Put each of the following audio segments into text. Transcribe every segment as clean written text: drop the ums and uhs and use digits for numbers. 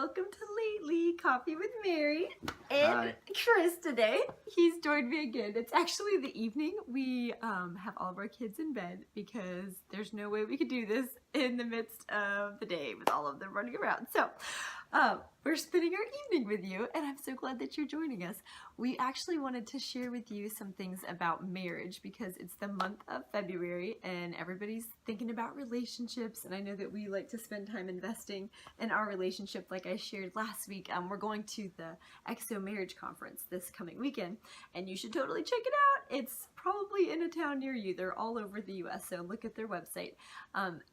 welcome to Lately Coffee with Mary and Hi. Chris today. He's joined me again. It's actually the evening. We have all of our kids in bed because there's no way we could do this in the midst of the day with all of them running around. So we're spending our evening with you, and I'm so glad that you're joining us. We actually wanted to share with you some things about marriage because it's the month of February and everybody's thinking about relationships, and I know that we like to spend time investing in our relationship. Like I shared last week, we're going to the EXO Marriage Conference this coming weekend, and you should totally check it out. It's probably in a town near you. They're all over the US, so look at their website.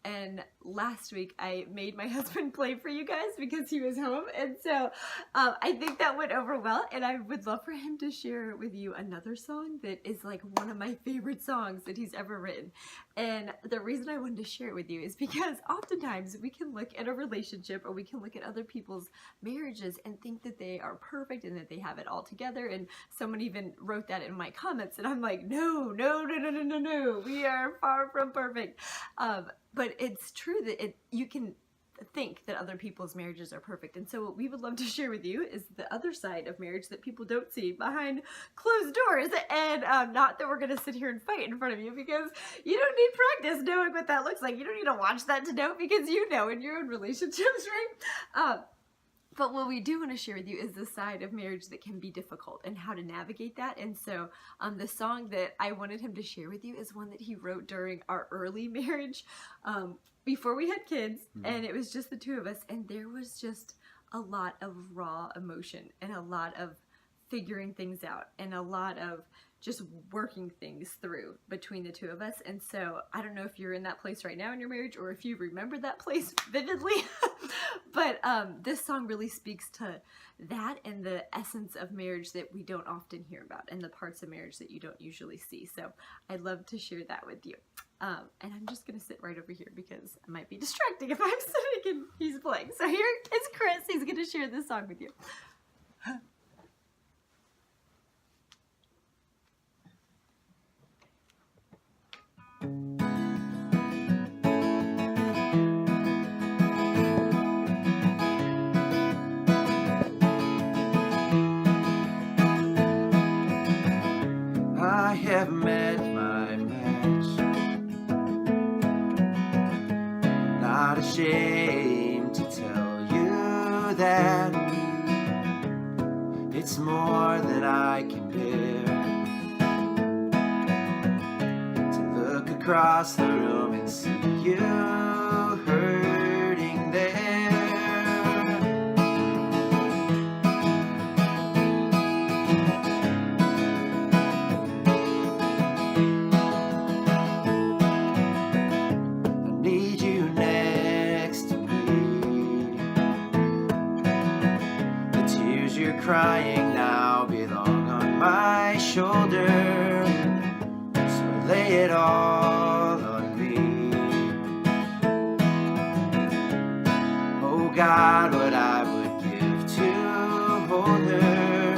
And last week I made my husband play for you guys because he was home, and so I think that went over well, and I would love for him to share with you another song that is like one of my favorite songs that he's ever written. And the reason I wanted to share it with you is because oftentimes we can look at a relationship or we can look at other people's marriages and think that they are perfect and that they have it all together, and someone even wrote that in my comments, and I'm like, no, we are far from perfect. But it's true that you can think that other people's marriages are perfect, and so what we would love to share with you is the other side of marriage that people don't see behind closed doors. And not that we're going to sit here and fight in front of you, because you don't need practice knowing what that looks like. You don't need to watch that to know, because you know in your own relationships, right? But what we do want to share with you is the side of marriage that can be difficult and how to navigate that. And so the song that I wanted him to share with you is one that he wrote during our early marriage, before we had kids, and it was just the two of us, and there was just a lot of raw emotion and a lot of figuring things out and a lot of just working things through between the two of us. And so I don't know if you're in that place right now in your marriage or if you remember that place vividly, but this song really speaks to that and the essence of marriage that we don't often hear about and the parts of marriage that you don't usually see. So I'd love to share that with you. And I'm just gonna sit right over here because it might be distracting if I'm sitting and he's playing. So here is Chris. He's gonna share this song with you. I have met my match, not ashamed to tell you that it's more than I can bear, to look across the room and see you hurting there. Crying now belong on my shoulder, so lay it all on me. Oh God, what I would give to hold her,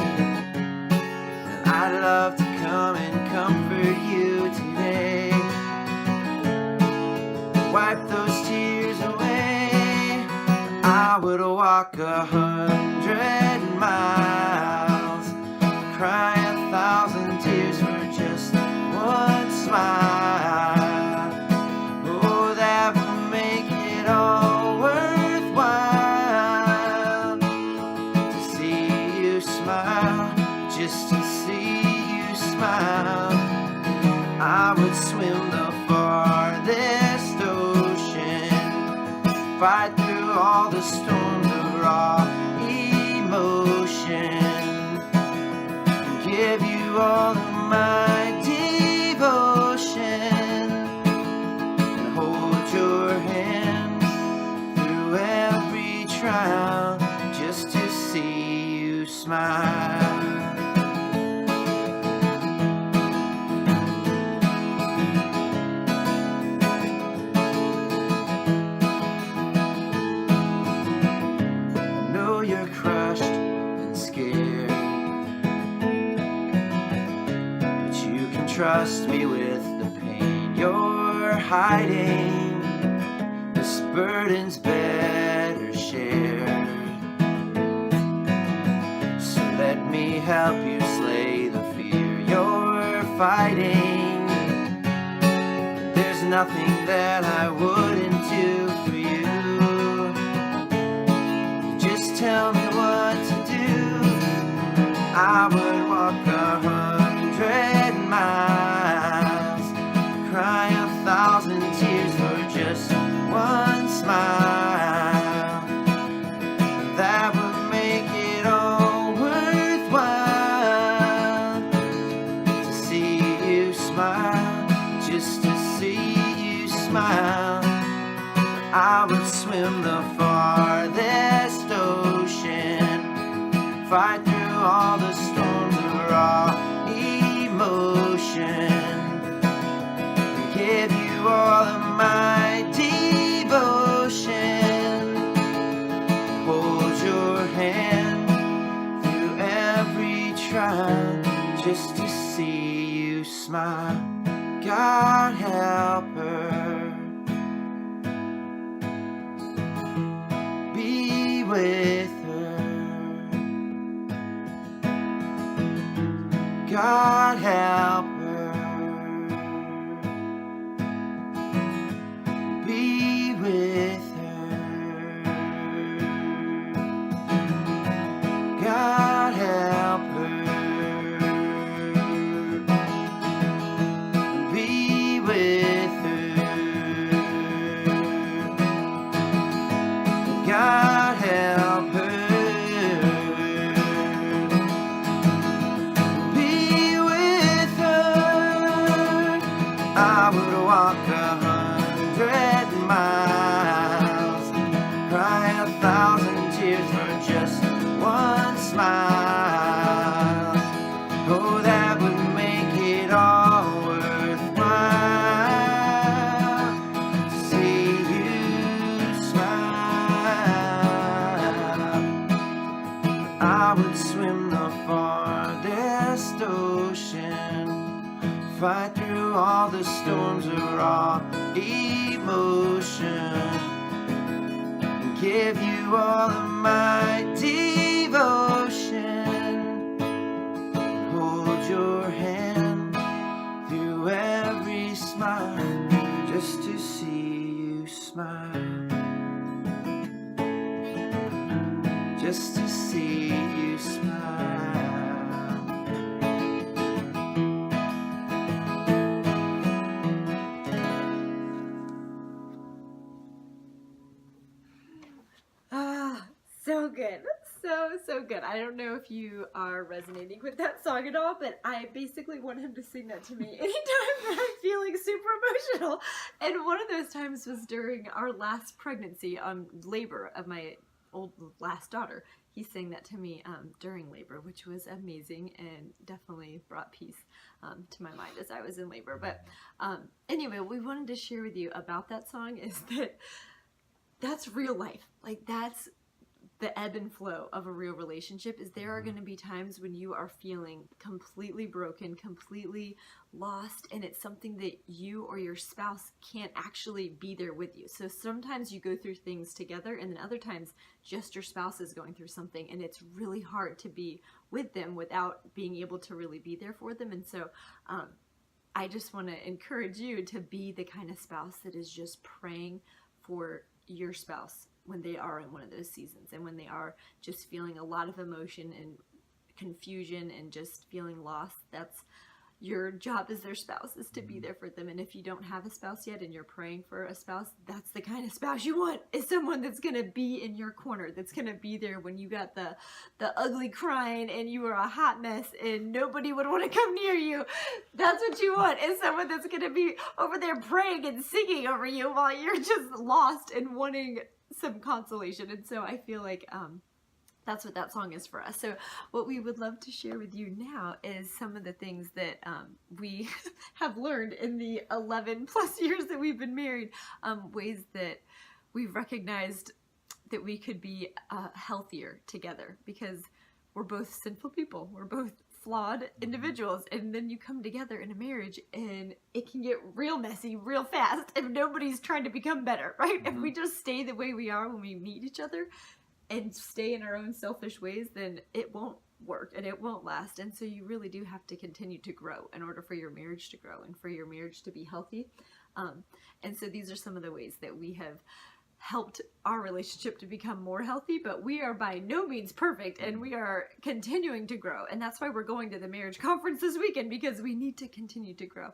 and I'd love to come and comfort you today, wipe those tears away. I would walk 100 miles, cry 1,000 tears for just one smile. Oh, that would make it all worthwhile, to see you smile, just to see you smile. I would swim the farthest ocean, fight through all the storms of raw emotion, and give you all of my devotion, and hold your hand through every trial, just to see you smile. You're crushed and scared, but you can trust me with the pain you're hiding. This burden's better shared. help you slay the fear you're fighting. There's nothing that I wouldn't do for you. Just tell me what to do. I would walk 100 miles, cry 1,000 tears for just one smile. That would make it all worthwhile. To see you smile, just to see you smile. I would swim the farthest ocean, fight through all the storms of raw emotion, give you all of my devotion, hold your hand through every trial, just to see you smile. God help her, be with her. God help her, be with her. God help her, be with her. God help her. I would walk 100 miles, cry 1,000 tears for just one smile. Oh, that would make it all worthwhile. To see you smile. I would swim the farthest ocean, fight through all the storms of raw emotion, give you all of my devotion, hold your hand through every smile, just to see you smile, just to see you smile. So good. So good. I don't know if you are resonating with that song at all, but I basically want him to sing that to me anytime that I'm feeling super emotional. And one of those times was during our last pregnancy, labor of my last daughter. He sang that to me during labor, which was amazing and definitely brought peace to my mind as I was in labor. But anyway, what we wanted to share with you about that song is that that's real life. Like, that's the ebb and flow of a real relationship. Is there are going to be times when you are feeling completely broken, completely lost, and it's something that you or your spouse can't actually be there with you. So sometimes you go through things together, and then other times just your spouse is going through something, and it's really hard to be with them without being able to really be there for them. And so I just want to encourage you to be the kind of spouse that is just praying for your spouse when they are in one of those seasons, and when they are just feeling a lot of emotion and confusion and just feeling lost. That's your job as their spouse, is to be there for them. And if you don't have a spouse yet and you're praying for a spouse, that's the kind of spouse you want, is someone that's going to be in your corner, that's going to be there when you got the ugly crying and you are a hot mess and nobody would want to come near you. That's what you want, is someone that's going to be over there praying and singing over you while you're just lost and wanting some consolation. And so I feel like that's what that song is for us. So what we would love to share with you now is some of the things that we have learned in the 11 plus years that we've been married, ways that we've recognized that we could be healthier together, because we're both sinful people. We're both flawed individuals, and then you come together in a marriage and it can get real messy real fast if nobody's trying to become better, right? If we just stay the way we are when we meet each other and stay in our own selfish ways, then it won't work and it won't last. And so you really do have to continue to grow in order for your marriage to grow and for your marriage to be healthy. And so these are some of the ways that we have helped our relationship to become more healthy, but we are by no means perfect and we are continuing to grow. And that's why we're going to the marriage conference this weekend, because we need to continue to grow.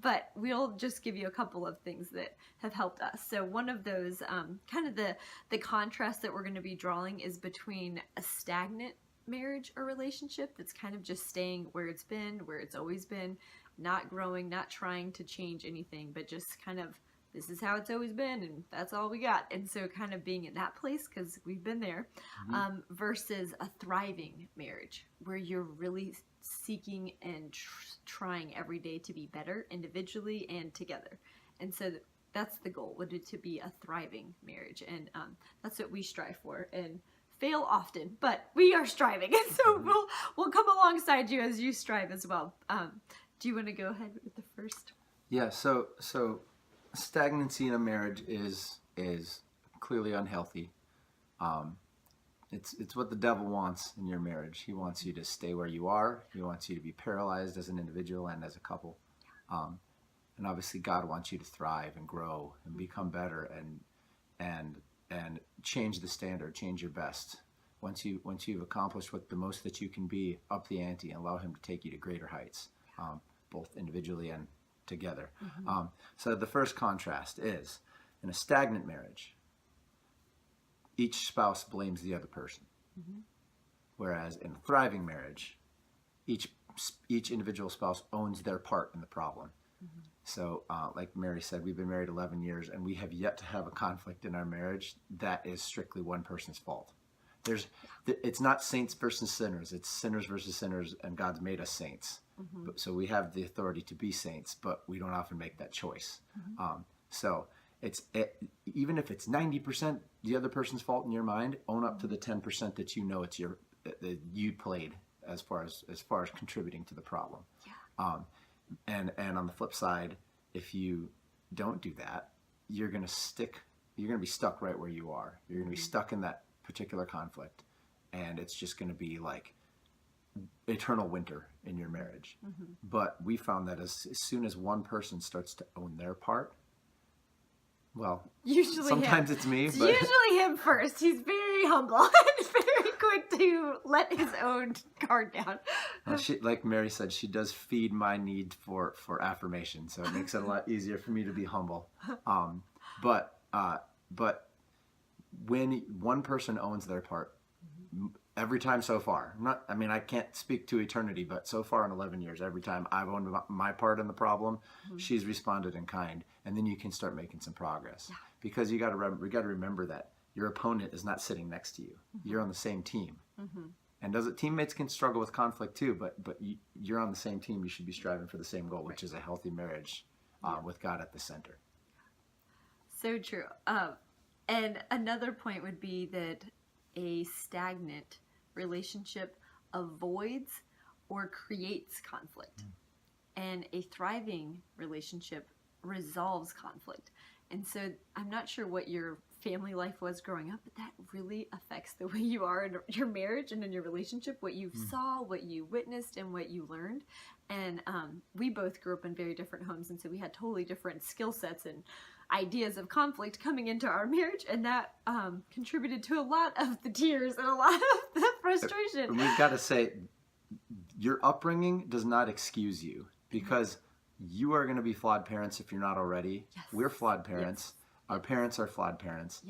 But we'll just give you a couple of things that have helped us. So one of those, kind of the contrast that we're going to be drawing is between a stagnant marriage or relationship that's kind of just staying where it's been, where it's always been, not growing, not trying to change anything, but just kind of, this is how it's always been and that's all we got. And so kind of being in that place, because we've been there, versus a thriving marriage where you're really seeking and trying every day to be better individually and together. And so that's the goal, would it to be a thriving marriage. And that's what we strive for and fail often, but we are striving. And so we'll come alongside you as you strive as well. Do you want to go ahead with the first? Yeah, so stagnancy in a marriage is clearly unhealthy. It's what the devil wants in your marriage. He wants you to stay where you are. He wants you to be paralyzed as an individual and as a couple. And obviously God wants you to thrive and grow and become better and change the standard, change your best. Once you've accomplished what the most that you can be, up the ante and allow him to take you to greater heights, both individually and together. So the first contrast is, in a stagnant marriage, each spouse blames the other person. Whereas in a thriving marriage, each individual spouse owns their part in the problem. So like Mary said, we've been married 11 years and we have yet to have a conflict in our marriage that is strictly one person's fault. It's not saints versus sinners, it's sinners versus sinners, and God's made us saints. So we have the authority to be saints, but we don't often make that choice. So even if it's 90% the other person's fault in your mind, own up to the 10% that you know it's that you played as far as contributing to the problem. And on the flip side, if you don't do that, you're going to be stuck right where you are. You're going to be stuck in that particular conflict, and it's just going to be like eternal winter in your marriage. But we found that as soon as one person starts to own their part, well, usually sometimes it's me, it's but usually him first. He's very humble and very quick to let his own guard down. She, like Mary said, she does feed my need for affirmation, so it makes it a lot easier for me to be humble. But when one person owns their part, every time so far, I can't speak to eternity, but so far in 11 years, every time I've owned my part in the problem, she's responded in kind, and then you can start making some progress. Because we got to remember that your opponent is not sitting next to you. You're on the same team. And teammates can struggle with conflict too, but you're on the same team. You should be striving for the same goal, which is a healthy marriage with God at the center. So true. And another point would be that a stagnant relationship avoids or creates conflict. And a thriving relationship resolves conflict. And so I'm not sure what your family life was growing up, but that really affects the way you are in your marriage and in your relationship, what you saw, what you witnessed, and what you learned. And we both grew up in very different homes, and so we had totally different skill sets and ideas of conflict coming into our marriage, and that contributed to a lot of the tears and a lot of the frustration. And we've got to say, your upbringing does not excuse you, because you are going to be flawed parents if you're not already. We're flawed parents. Our parents are flawed parents.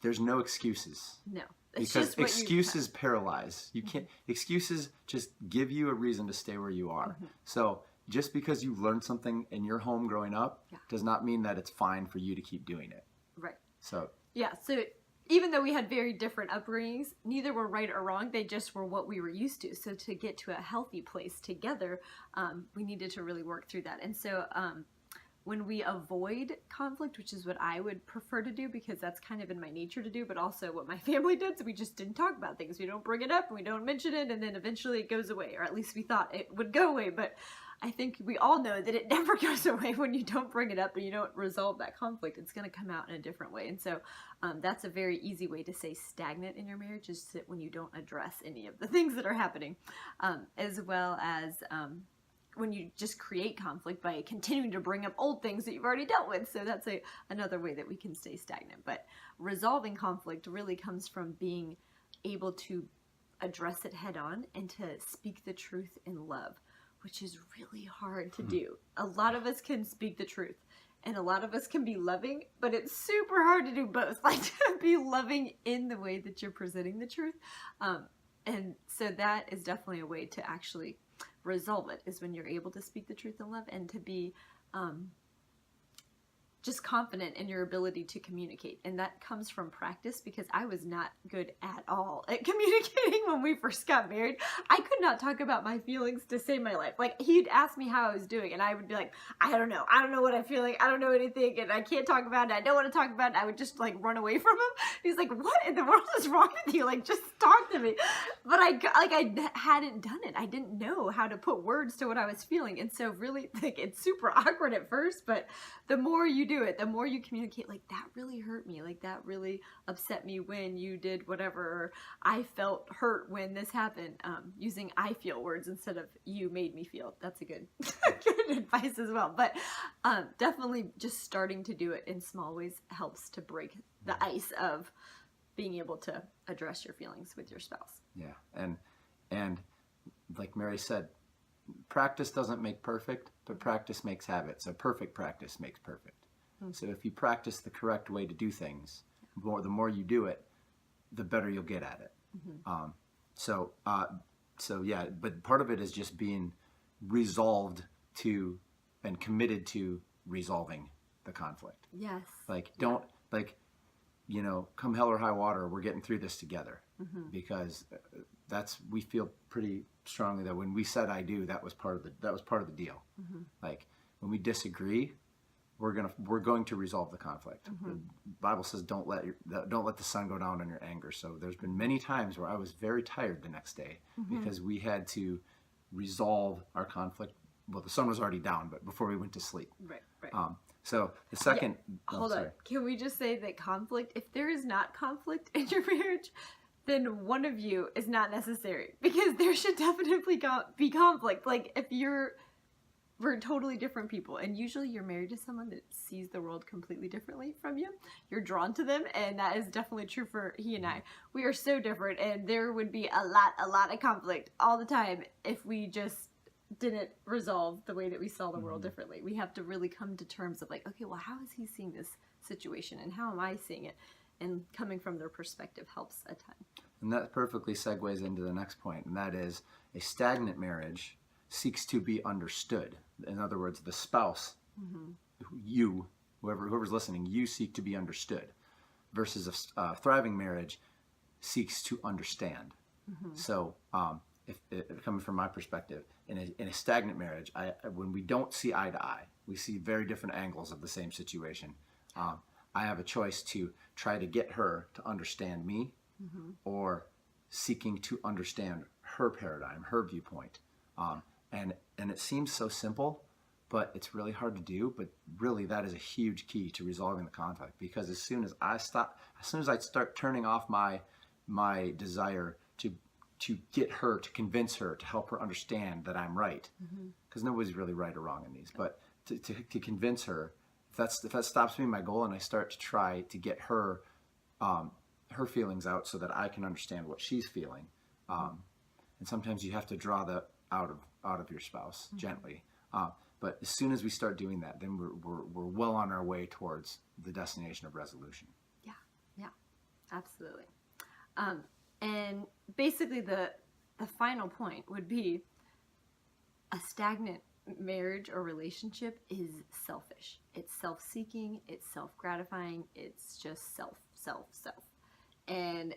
There's no excuses. No. Because excuses paralyze. You can't. Excuses just give you a reason to stay where you are. So just because you learned something in your home growing up does not mean that it's fine for you to keep doing it. So even though we had very different upbringings, neither were right or wrong. They just were what we were used to. So to get to a healthy place together, we needed to really work through that. And so when we avoid conflict, which is what I would prefer to do because that's kind of in my nature to do, but also what my family did, so we just didn't talk about things. We don't bring it up, and we don't mention it, and then eventually it goes away, or at least we thought it would go away. But I think we all know that it never goes away when you don't bring it up and you don't resolve that conflict. It's going to come out in a different way. And so that's a very easy way to say stagnant in your marriage, is that when you don't address any of the things that are happening, as well as when you just create conflict by continuing to bring up old things that you've already dealt with. So that's another way that we can stay stagnant. But resolving conflict really comes from being able to address it head on and to speak the truth in love, which is really hard to do. A lot of us can speak the truth and a lot of us can be loving, but it's super hard to do both. Like, to be loving in the way that you're presenting the truth. And so that is definitely a way to actually resolve it, is when you're able to speak the truth in love and to be just confident in your ability to communicate. And that comes from practice, because I was not good at all at communicating when we first got married. I could not talk about my feelings to save my life. Like, he'd ask me how I was doing and I would be like, I don't know what I'm feeling, I don't know anything, and I can't talk about it, I don't want to talk about it. I would just like run away from him. He's like, what in the world is wrong with you? Like, just talk to me. But I hadn't done it. I didn't know how to put words to what I was feeling. And so really, like, it's super awkward at first, but the more you do it, the more you communicate, like, that really hurt me, like, that really upset me when you did whatever, or I felt hurt when this happened, using I feel words instead of you made me feel. That's a good good advice as well. But definitely just starting to do it in small ways helps to break the ice of being able to address your feelings with your spouse. Yeah, and like Mary said, practice doesn't make perfect, but practice makes habit. So perfect practice makes perfect. Mm-hmm. So if you practice the correct way to do things, the more you do it, the better you'll get at it. Mm-hmm. So yeah, but part of it is just being resolved to and committed to resolving the conflict. Yes. Like, don't, like, you know, come hell or high water, we're getting through this together. Mm-hmm. Because we feel pretty strongly that when we said I do, that was part of the deal. Mm-hmm. Like, when we disagree, we're going to resolve the conflict. Mm-hmm. The Bible says don't let the sun go down on your anger. So there's been many times where I was very tired the next day, mm-hmm. because we had to resolve our conflict. Well, the sun was already down, but before we went to sleep. Right. So the second... Yeah. Hold on. Can we just say that conflict, if there is not conflict in your marriage, then one of you is not necessary, because there should definitely be conflict. Like, if we're totally different people, and usually you're married to someone that sees the world completely differently from you, you're drawn to them, and that is definitely true for he and I. We are so different, and there would be a lot of conflict all the time if we just didn't resolve the way that we saw the world differently. We have to really come to terms of, like, okay, well, how is he seeing this situation, and how am I seeing it? And coming from their perspective helps a ton. And that perfectly segues into the next point, and that is, a stagnant marriage seeks to be understood. In other words, the spouse, mm-hmm. whoever's listening, you seek to be understood, versus a thriving marriage seeks to understand. Mm-hmm. So, if coming from my perspective, in a stagnant marriage, when we don't see eye to eye, we see very different angles of the same situation. I have a choice to try to get her to understand me, mm-hmm. or seeking to understand her paradigm, her viewpoint. And it seems so simple, but it's really hard to do. But really, that is a huge key to resolving the conflict, because as soon as I start turning off my desire to get her, to convince her, to help her understand that I'm right, because mm-hmm. nobody's really right or wrong in these, but to convince her, if that stops being my goal, and I start to try to get her feelings out so that I can understand what she's feeling, and sometimes you have to draw that out of your spouse, mm-hmm. gently. But as soon as we start doing that, then we're well on our way towards the destination of resolution. Yeah, absolutely. And basically the final point would be, a stagnant marriage or relationship is selfish. It's self-seeking, it's self-gratifying, it's just self. And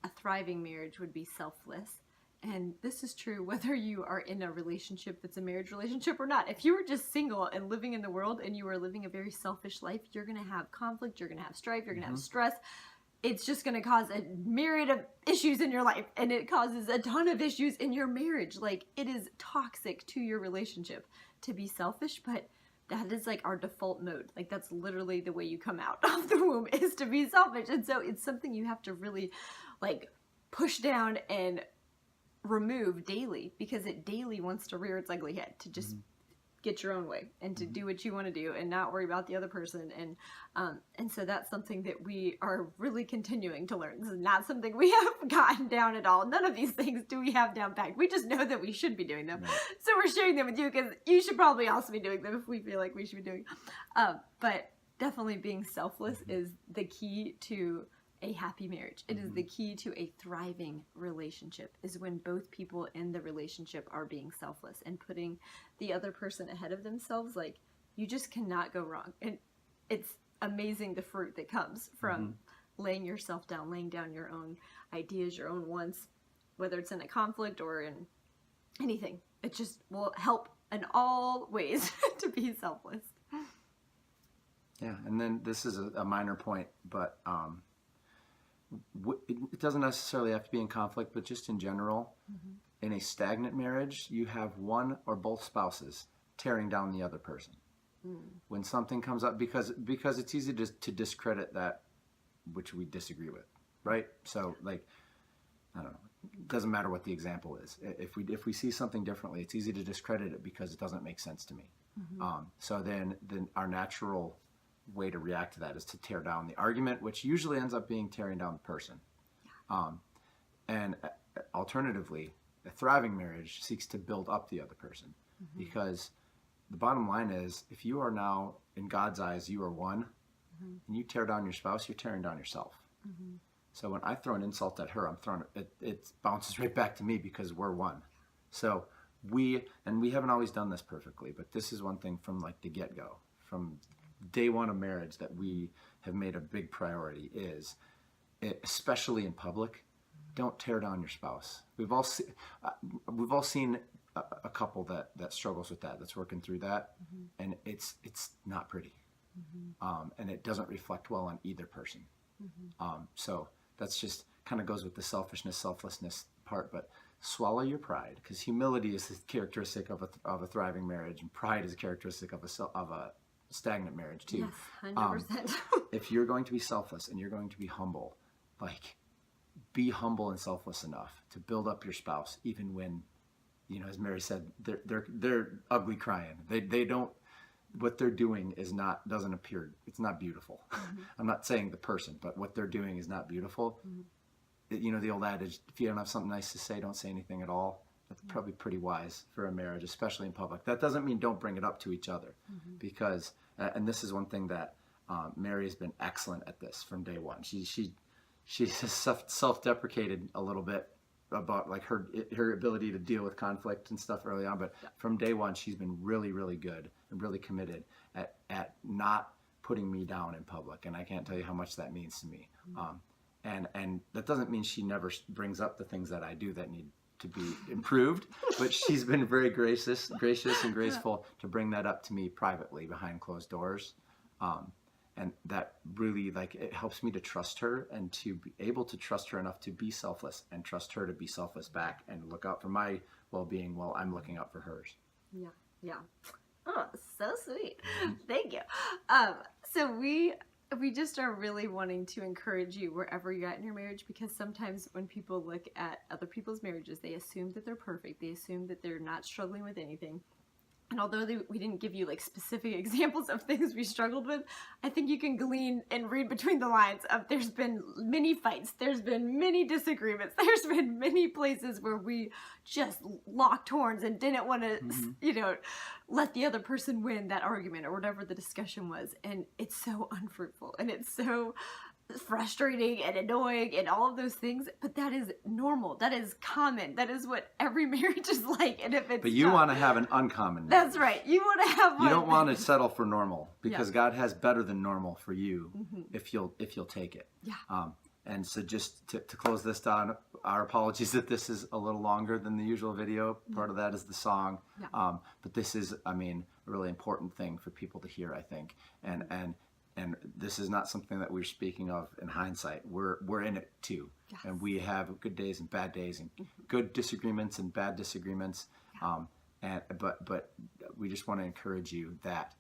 a thriving marriage would be selfless. And this is true whether you are in a relationship that's a marriage relationship or not. If you were just single and living in the world and you are living a very selfish life, you're going to have conflict, you're going to have strife, you're going to have stress. it's just going to cause a myriad of issues in your life, and it causes a ton of issues in your marriage. Like, it is toxic to your relationship to be selfish, but that is like our default mode. Like, that's literally the way you come out of the womb, is to be selfish. And so it's something you have to really like push down and remove daily, because it daily wants to rear its ugly head to just get your own way and to do what you want to do and not worry about the other person. And so that's something that we are really continuing to learn. This is not something we have gotten down at all. None of these things do we have down packed. We just know that we should be doing them. Right. So we're sharing them with you, because you should probably also be doing them if we feel like we should be doing them. But definitely being selfless is the key to a happy marriage. It is the key to a thriving relationship, is when both people in the relationship are being selfless and putting the other person ahead of themselves. Like, you just cannot go wrong. And it's amazing the fruit that comes from laying yourself down, laying down your own ideas, your own wants, whether it's in a conflict or in anything. It just will help in all ways to be selfless. Yeah, and then this is a minor point, but it doesn't necessarily have to be in conflict, but just in general, in a stagnant marriage, you have one or both spouses tearing down the other person. When something comes up, because it's easy to discredit that which we disagree with, right? So, like, I don't know, it doesn't matter what the example is. If we see something differently, it's easy to discredit it because it doesn't make sense to me. So then our natural way to react to that is to tear down the argument, which usually ends up being tearing down the person. And alternatively, a thriving marriage seeks to build up the other person, because the bottom line is, if you are now, in God's eyes, you are one, and you tear down your spouse, you're tearing down yourself. So when I throw an insult at her, it bounces right back to me, because we're one. So we haven't always done this perfectly, but this is one thing from like the get-go, from day one of marriage, that we have made a big priority is, especially in public, don't tear down your spouse. We've all seen a couple that struggles with that, that's working through that, and it's not pretty, and it doesn't reflect well on either person. So that's just kind of goes with the selflessness part, but swallow your pride, because humility is a characteristic of a thriving marriage, and pride is a characteristic of a stagnant marriage too. Yes, 100%. If you're going to be selfless and you're going to be humble, like, be humble and selfless enough to build up your spouse, even when, you know, as Mary said, they're ugly crying. They don't, what they're doing doesn't appear, it's not beautiful. I'm not saying the person, but what they're doing is not beautiful. You know, the old adage, if you don't have something nice to say, don't say anything at all. That's probably pretty wise for a marriage, especially in public. That doesn't mean don't bring it up to each other, because, and this is one thing that Mary has been excellent at this from day one. She self-deprecated a little bit about like her ability to deal with conflict and stuff early on, but from day one she's been really, really good and really committed at not putting me down in public, and I can't tell you how much that means to me. And that doesn't mean she never brings up the things that I do that need to be improved, but she's been very gracious and graceful to bring that up to me privately behind closed doors. And that really, like, it helps me to trust her and to be able to trust her enough to be selfless and trust her to be selfless back and look out for my well-being while I'm looking out for hers. Yeah. Oh, so sweet. Thank you. So we just are really wanting to encourage you wherever you're at in your marriage, because sometimes when people look at other people's marriages, they assume that they're perfect. They assume that they're not struggling with anything. And although we didn't give you like specific examples of things we struggled with, I think you can glean and read between the lines of there's been many fights, there's been many disagreements, there's been many places where we just locked horns and didn't want to, you know, let the other person win that argument or whatever the discussion was. And it's so unfruitful and it's so frustrating and annoying and all of those things, but that is normal. That is common. That is what every marriage is like. And if it's but you want to have an uncommon marriage. That's right. You want to have one. You don't want to settle for normal, because God has better than normal for you if you'll take it. And so just to close this down, our apologies that this is a little longer than the usual video. Part of that is the song. But this is, I mean, a really important thing for people to hear, I think. And and this is not something that we're speaking of in hindsight. We're in it too. Yes. And we have good days and bad days, and good disagreements and bad disagreements. But we just want to encourage you that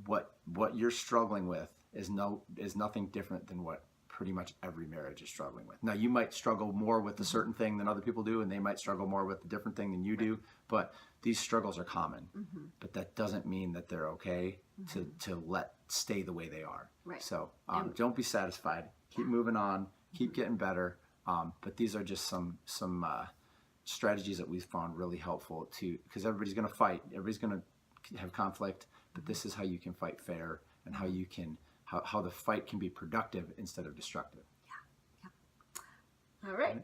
what you're struggling with is nothing different than what pretty much every marriage is struggling with. Now, you might struggle more with a certain thing than other people do, and they might struggle more with a different thing than you do, but these struggles are common. But that doesn't mean that they're okay to let stay the way they are. Right. So don't be satisfied. Keep moving on. Keep getting better. But these are just some strategies that we've found really helpful because everybody's going to fight. Everybody's going to have conflict, but this is how you can fight fair and how you can how the fight can be productive instead of destructive. All right.